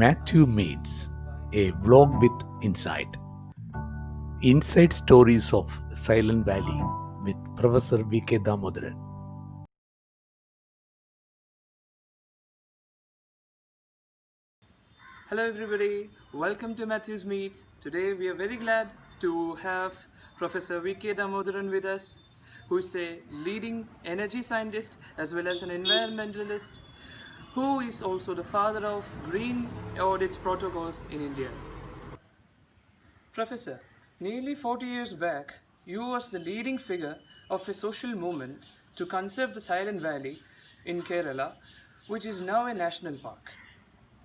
Mathew Meets, a vlog with insight. Inside stories of Silent Valley with Professor V.K. Damodaran. Hello everybody, welcome to Mathew Meets. Today we are very glad to have Professor V.K. Damodaran with us, who is a leading energy scientist as well as an environmentalist, who is also the father of green audit protocols in India. Professor, nearly 40 years back, you was the leading figure of a social movement to conserve the Silent Valley in Kerala, which is now a national park.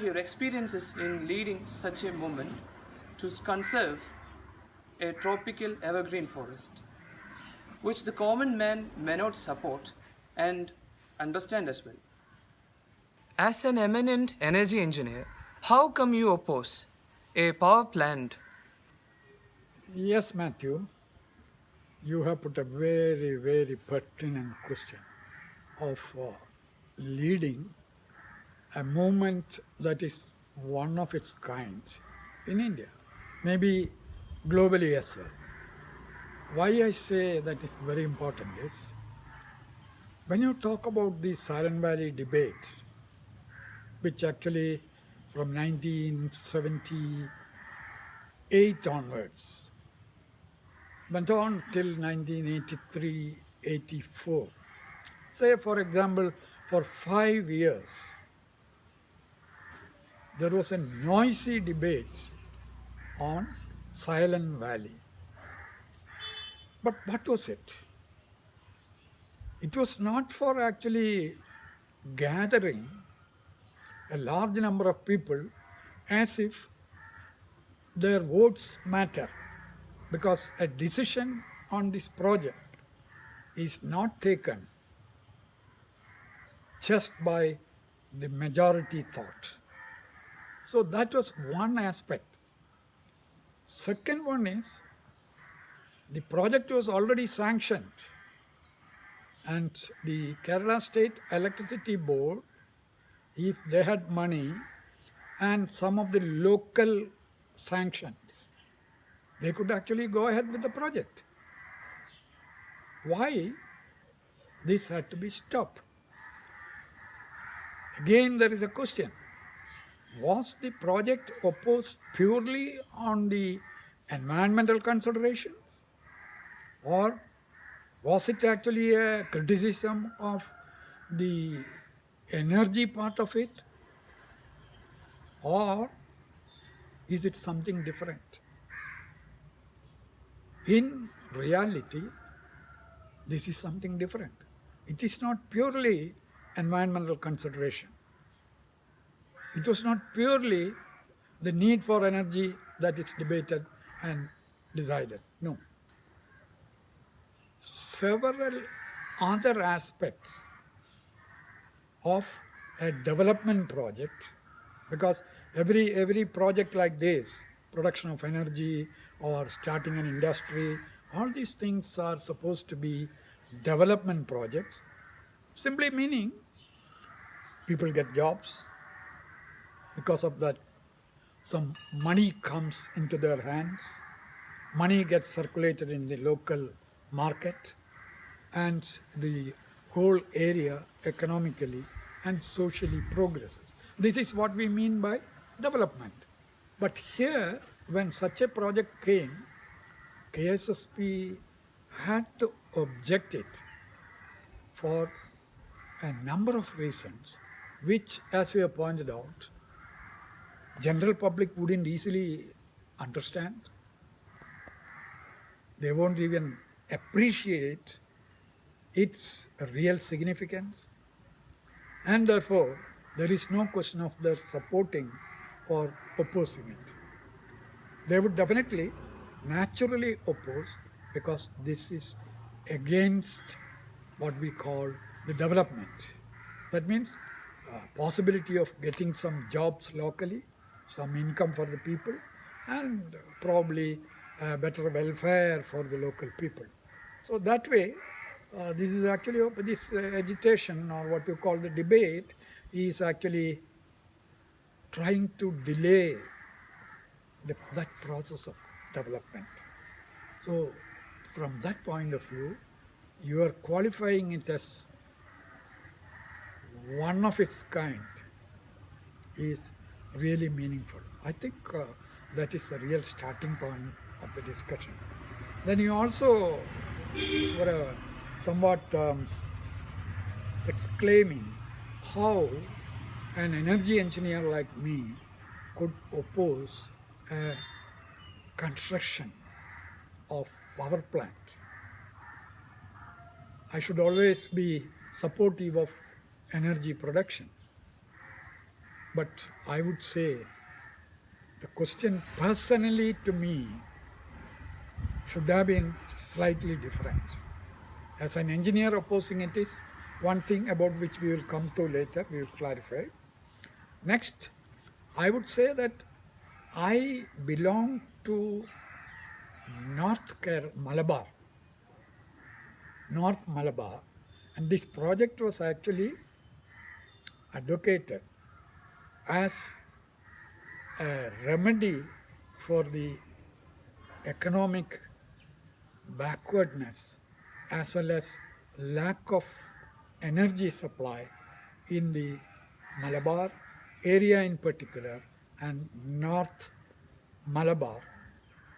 Your experiences in leading such a movement to conserve a tropical evergreen forest, which the common man may not support and understand as well. As an eminent energy engineer, how come you oppose a power plant? Yes, Matthew, you have put a very, very pertinent question of leading a movement that is one of its kind in India, maybe globally as well. Why I say that is very important is when you talk about the Silent Valley debate, which actually from 1978 onwards went on till 1983-84. Say, for example, for 5 years, there was a noisy debate on Silent Valley. But what was it? It was not for actually gathering a large number of people as if their votes matter, because a decision on this project is not taken just by the majority thought. So that was one aspect. Second one is the project was already sanctioned, and the Kerala State Electricity Board, if they had money and some of the local sanctions, they could actually go ahead with the project. Why this had to be stopped? Again, there is a question. Was the project opposed purely on the environmental considerations, or was it actually a criticism of the energy part of it, or is it something different? In reality, this is something different. It is not purely environmental consideration. It was not purely the need for energy that is debated and decided. No. Several other aspects of a development project, because every project like this, production of energy or starting an industry, all these things are supposed to be development projects, simply meaning people get jobs. Because of that, some money comes into their hands, money gets circulated in the local market, and the whole area economically and socially progresses. This is what we mean by development. But here, when such a project came, KSSP had to object it for a number of reasons, which, as we have pointed out, general public wouldn't easily understand. They won't even appreciate its real significance, and therefore there is no question of their supporting or opposing it. They would definitely naturally oppose, because this is against what we call the development. That means possibility of getting some jobs locally, some income for the people, and probably better welfare for the local people. So that way, this is actually this agitation, or what you call the debate, is actually trying to delay that process of development. So, from that point of view, you are qualifying it as one of its kind is really meaningful. I think that is the real starting point of the discussion. Then you also were somewhat exclaiming how an energy engineer like me could oppose a construction of power plant. I should always be supportive of energy production. But I would say the question personally to me should have been slightly different. As an engineer opposing it is one thing about which we will come to later, we will clarify. Next, I would say that I belong to Malabar, North Malabar, and this project was actually advocated as a remedy for the economic backwardness as well as lack of energy supply in the Malabar area in particular and North Malabar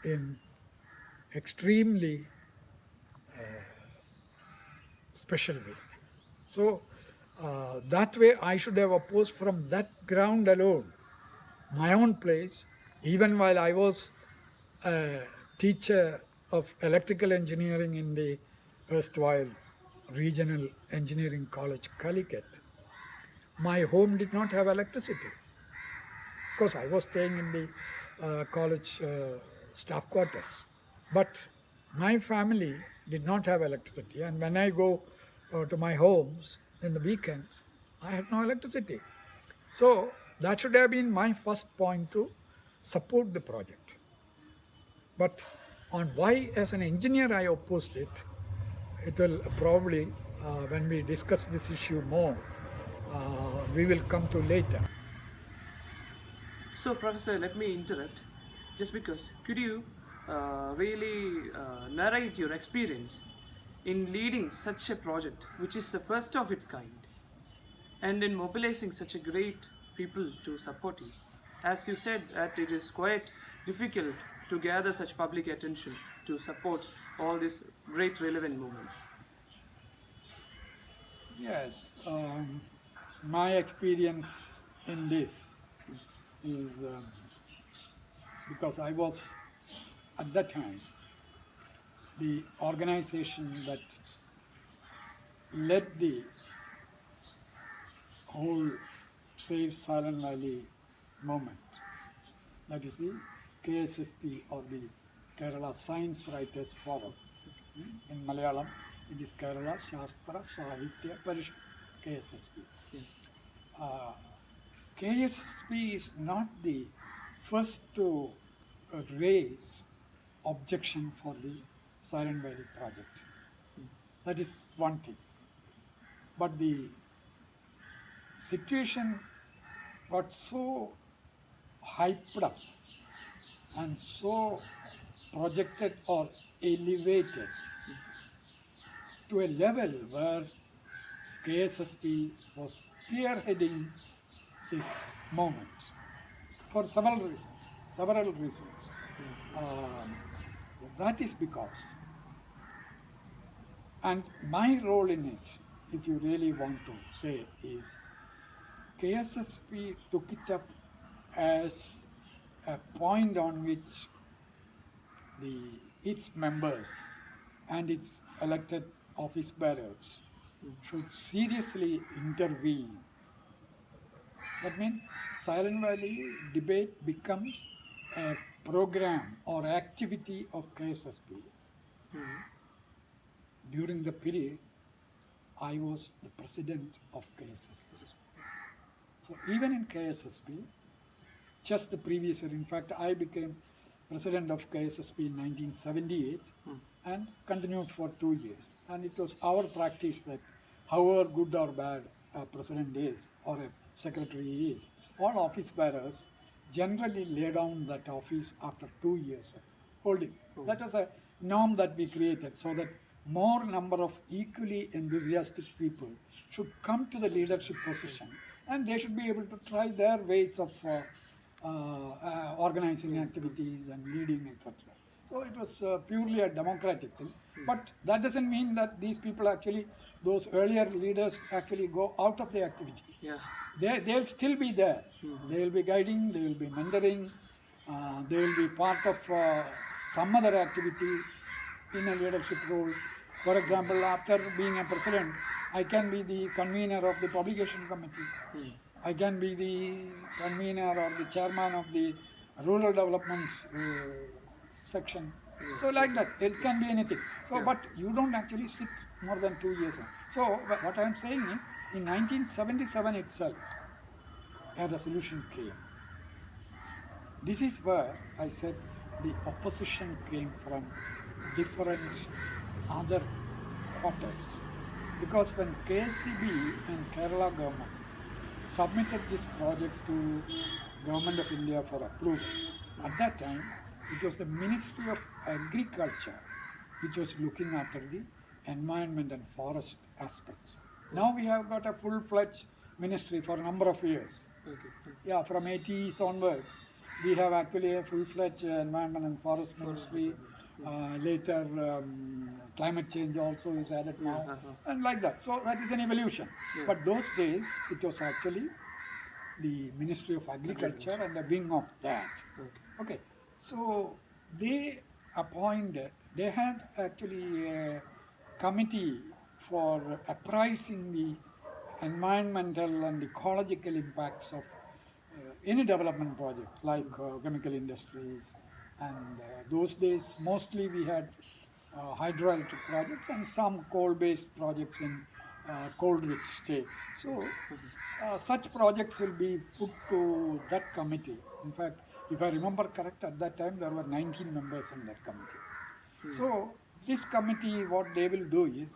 in extremely special way. So that way I should have opposed from that ground alone my own place, even while I was a teacher of electrical engineering in the erstwhile regional engineering college Calicut. My home did not have electricity because I was staying in the college staff quarters. But my family did not have electricity, and when I go to my homes in the weekends, I had no electricity. So that should have been my first point to support the project. But on why, as an engineer, I opposed it, it will probably, when we discuss this issue more, we will come to later. So, Professor, let me interrupt just because could you really narrate your experience in leading such a project, which is the first of its kind, and in mobilizing such a great people to support you? As you said, that it is quite difficult to gather such public attention to support all these great relevant movements. Yes, my experience in this is because I was at that time the organization that led the whole Save Silent Valley movement. That is the KSSP or the Kerala Science Writers Forum. In Malayalam, it is Kerala Shastra Sahitya Parishad, KSSP. KSSP is not the first to raise objection for the Silent Valley project. That is one thing. But the situation got so hyped up and so projected or elevated to a level where KSSP was spearheading this movement for several reasons. That is because, and my role in it, if you really want to say, is KSSP took it up as a point on which its members and its elected office bearers should seriously intervene. That means Silent Valley debate becomes a program or activity of KSSP. During the period, I was the president of KSSP. So even in KSSP, just the previous year, in fact, I became president of KSSP in 1978 and continued for 2 years. And it was our practice that however good or bad a president is or a secretary is, all office bearers generally lay down that office after 2 years of holding. That was a norm that we created so that more number of equally enthusiastic people should come to the leadership position and they should be able to try their ways of organizing activities and leading, etc. So it was purely a democratic thing. But that doesn't mean that these people actually, those earlier leaders actually go out of the activity. Yeah. They'll still be there. They will be guiding, they will be mentoring, they will be part of some other activity in a leadership role. For example, after being a president, I can be the convener of the publication committee. I can be the convener or the chairman of the rural development section. So like that, it can be anything. So, but you don't actually sit more than 2 years. So what I am saying is, in 1977 itself, a resolution came. This is where I said the opposition came from different other quarters. Because when KCB and Kerala government submitted this project to Government of India for approval, at that time it was the Ministry of Agriculture which was looking after the environment and forest aspects. Now we have got a full-fledged ministry for a number of years. Okay. Yeah, from 80s onwards, we have actually a full-fledged environment and forest ministry. Later, climate change also is added now, and like that. So that is an evolution. But those days, it was actually the Ministry of Agriculture and the wing of that. Okay. So they appointed, they had actually a committee for appraising the environmental and ecological impacts of any development project like chemical industries, and those days mostly we had hydroelectric projects and some coal-based projects in coal-rich states. So such projects will be put to that committee. In fact, if I remember correct, at that time there were 19 members in that committee. So this committee, what they will do is,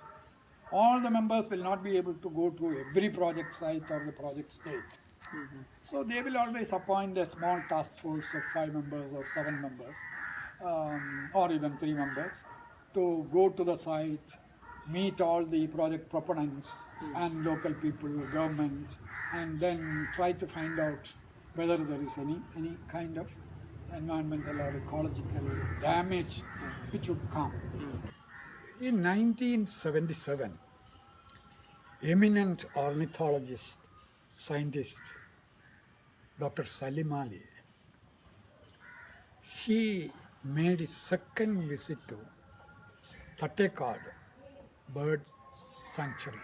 all the members will not be able to go to every project site or the project state. So they will always appoint a small task force of 5 members or 7 members, or even 3 members, to go to the site, meet all the project proponents and local people, government, and then try to find out whether there is any kind of environmental or ecological damage which would come. In 1977, eminent ornithologist, scientist, Dr. Salim Ali, he made his second visit to Thattekad bird sanctuary,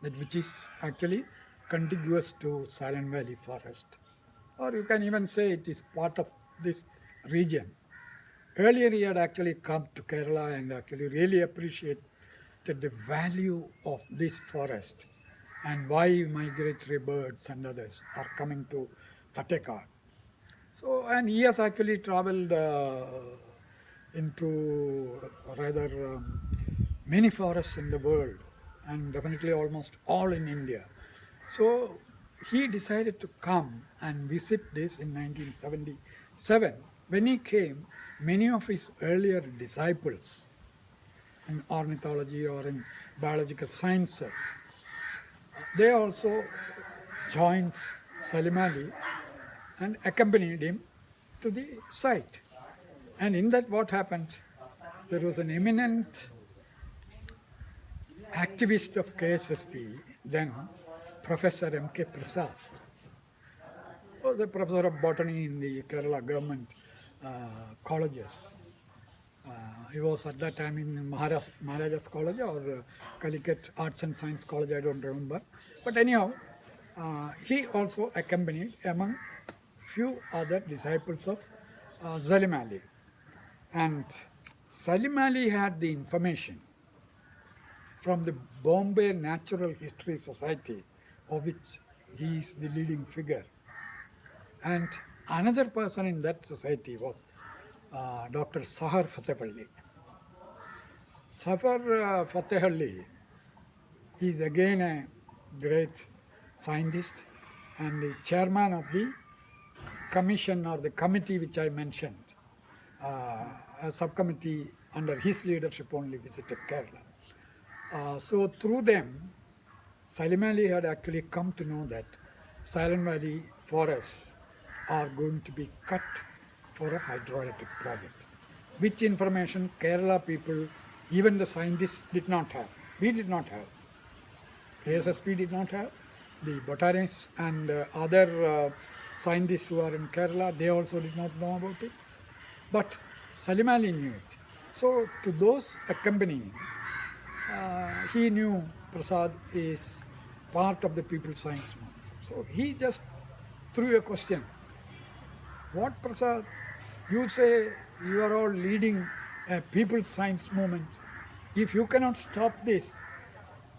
which is actually contiguous to Silent Valley forest, or you can even say it is part of this region. Earlier he had actually come to Kerala and actually really appreciated the value of this forest and why migratory birds and others are coming to Thattekad. So, and he has actually traveled into rather many forests in the world, and definitely almost all in India. So he decided to come and visit this in 1977. When he came, many of his earlier disciples in ornithology or in biological sciences, they also joined Salim Ali and accompanied him to the site. And in that, what happened? There was an eminent activist of KSSP, then Professor M.K. Prasad, was a professor of botany in the Kerala government colleges. He was at that time in Maharajas College or Calicut Arts and Science College, I don't remember. But anyhow, he also accompanied among few other disciples of Salim Ali. And Salim Ali had the information from the Bombay Natural History Society, of which he is the leading figure. And another person in that society was Dr. Sahar Fatehpalli. Sahar Fatehpalli is again a great scientist and the chairman of the commission or the committee which I mentioned, a subcommittee under his leadership only visited Kerala. So through them, Salim Ali had actually come to know that Silent Valley forests are going to be cut for a hydroelectric project, which information Kerala people, even the scientists, did not have. We did not have. ASSP did not have. The botanists and other scientists who are in Kerala, they also did not know about it. But Salim Ali knew it. So to those accompanying, he knew Prasad is part of the People's Science Movement. So he just threw a question. What, Prasad? You say you are all leading a People's Science Movement. If you cannot stop this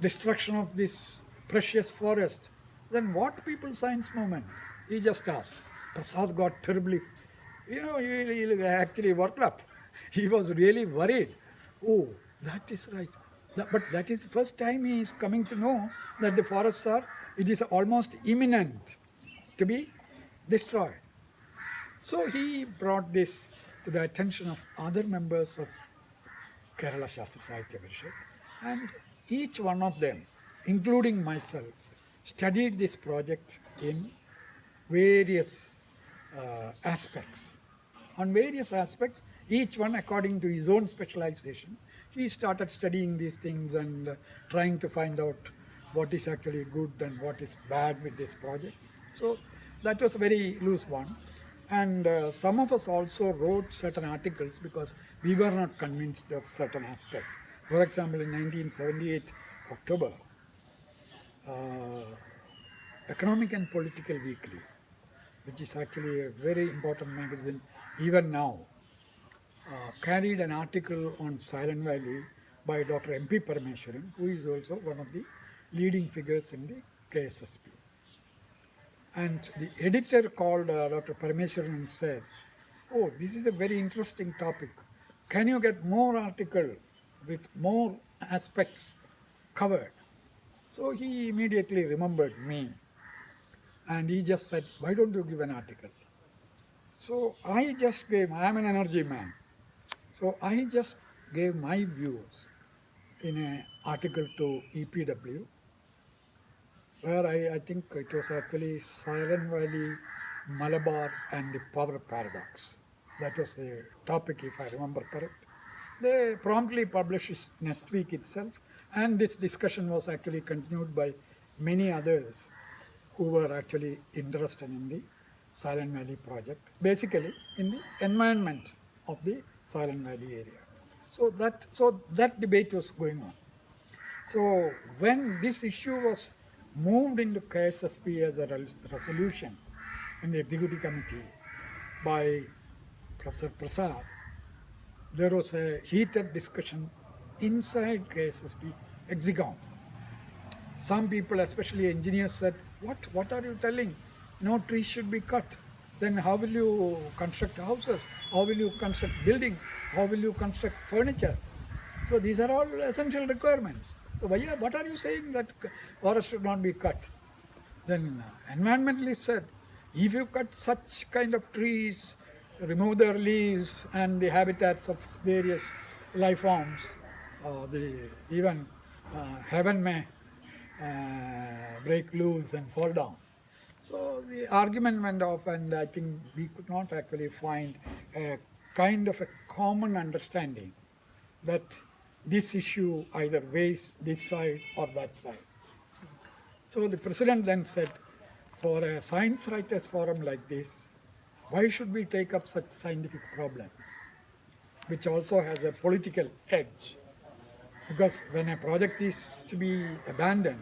destruction of this precious forest, then what People's Science Movement? He just asked. Prasad got terribly, he actually worked up. He was really worried. Oh, that is right. But that is the first time he is coming to know that the forests it is almost imminent to be destroyed. So he brought this to the attention of other members of Kerala Shastra Sahitya Parishad, and each one of them, including myself, studied this project in various aspects. On various aspects, each one according to his own specialization, he started studying these things and trying to find out what is actually good and what is bad with this project. So that was a very loose one. And some of us also wrote certain articles because we were not convinced of certain aspects. For example, in 1978, October, Economic and Political Weekly, which is actually a very important magazine even now, carried an article on Silent Valley by Dr. M.P. Parameswaran, who is also one of the leading figures in the KSSP. And the editor called Dr. Parameswaran and said, oh, this is a very interesting topic. Can you get more article with more aspects covered? So he immediately remembered me and he just said, why don't you give an article? So I just gave, I am an energy man. So I just gave my views in an article to EPW, where I think it was actually Silent Valley, Malabar and the power paradox. That was the topic, if I remember correct. They promptly published it next week itself, and this discussion was actually continued by many others who were actually interested in the Silent Valley project, basically in the environment of the Silent Valley area. So that debate was going on. So when this issue was moved into KSSP as a resolution in the executive committee by Professor Prasad, there was a heated discussion inside KSSP Execom. Some people, especially engineers, said, what are you telling? No trees should be cut. Then how will you construct houses? How will you construct buildings? How will you construct furniture? So these are all essential requirements. So what are you saying that forest should not be cut? Then environmentalists said, if you cut such kind of trees, remove their leaves and the habitats of various life forms, even heaven may break loose and fall down. So the argument went off, and I think we could not actually find a kind of a common understanding that this issue either weighs this side or that side. So the president then said, for a science writers forum like this, why should we take up such scientific problems, which also has a political edge? Because when a project is to be abandoned,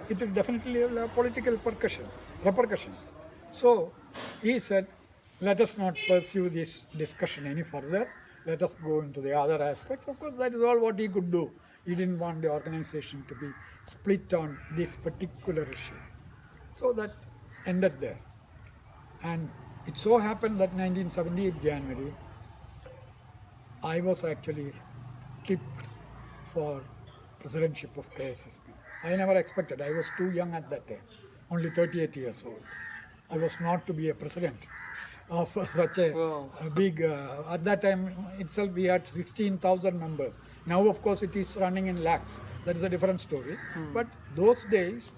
it will definitely have political repercussions. So he said, let us not pursue this discussion any further. Let us go into the other aspects. Of course, that is all what he could do. He didn't want the organization to be split on this particular issue. So that ended there. And it so happened that 1978 January, I was actually tipped for presidentship of KSSP. I never expected. I was too young at that time. only 38 years old. I was not to be a president of such Wow. a big, at that time itself we had 16,000 members. Now of course it is running in lakhs. That is a different story. But those days,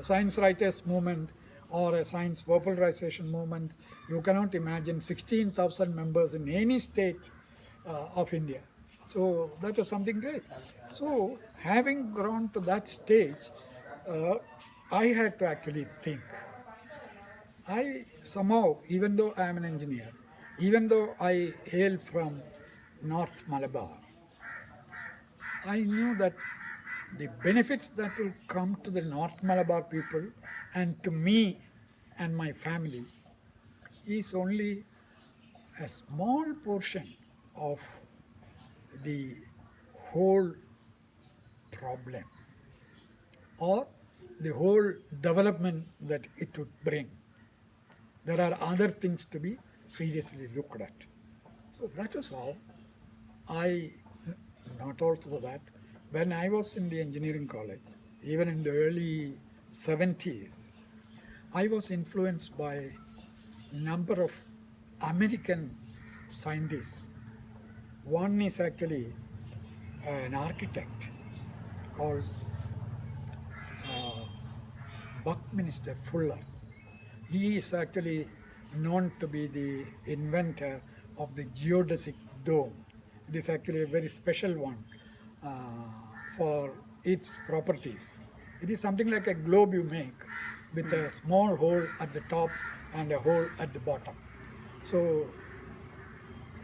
science writers movement or a science popularization movement, you cannot imagine 16,000 members in any state of India. So that was something great. So having grown to that stage, I had to actually think. I somehow, even though I am an engineer, even though I hail from North Malabar, I knew that the benefits that will come to the North Malabar people and to me and my family is only a small portion of the whole problem or the whole development that it would bring. There are other things to be seriously looked at. So that is how I, not also that, when I was in the engineering college, even in the early 70s, I was influenced by a number of American scientists. One is actually an architect called Buckminster Fuller. He is actually known to be the inventor of the geodesic dome. It is actually a very special one for its properties. It is something like a globe you make with a small hole at the top and a hole at the bottom. So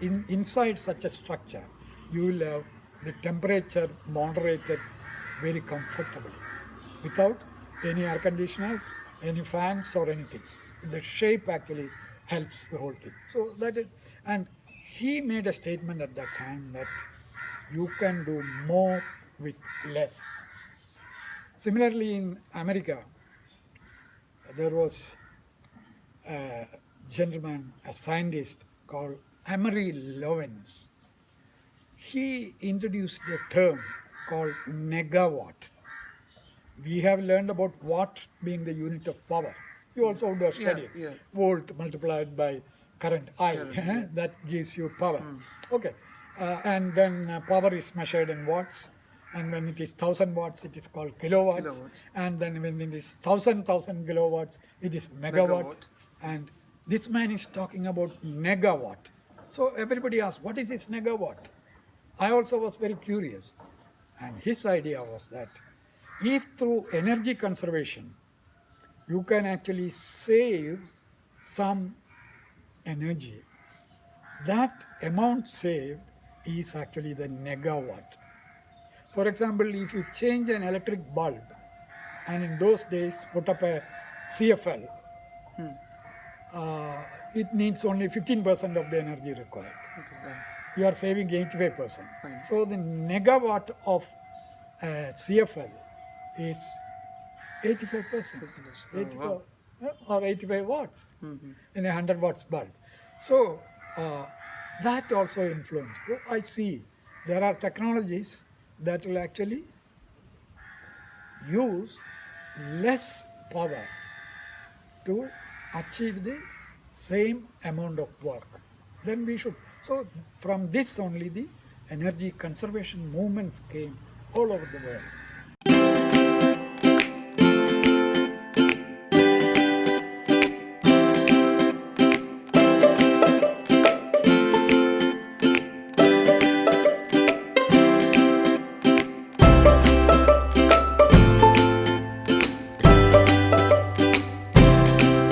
inside such a structure, you will have the temperature moderated very comfortably without any air conditioners, any fans or anything. The shape actually helps the whole thing. So that is, and he made a statement at that time that you can do more with less. Similarly, in America, there was a gentleman, a scientist called Amory Lovins. He introduced a term called negawatt. We have learned about watt being the unit of power. You also would have studied yeah. volt multiplied by current I. That gives you power. Okay, and then power is measured in watts. And when it is 1,000 watts, it is called kilowatts. And then when it is 1,000 kilowatts, it is megawatt. And this man is talking about negawatt. So everybody asks, what is this negawatt? I also was very curious. And his idea was that if through energy conservation, you can actually save some energy, that amount saved is actually the negawatt. For example, if you change an electric bulb and in those days put up a CFL, it needs only 15% of the energy required. Okay, You are saving 85%. Fine. So the negawatt of CFL is 85%. 85, or 85 watts in a 100 watts bulb. So that also influenced. So I see there are technologies that will actually use less power to achieve the same amount of work. Then we should. So from this only the energy conservation movements came all over the world.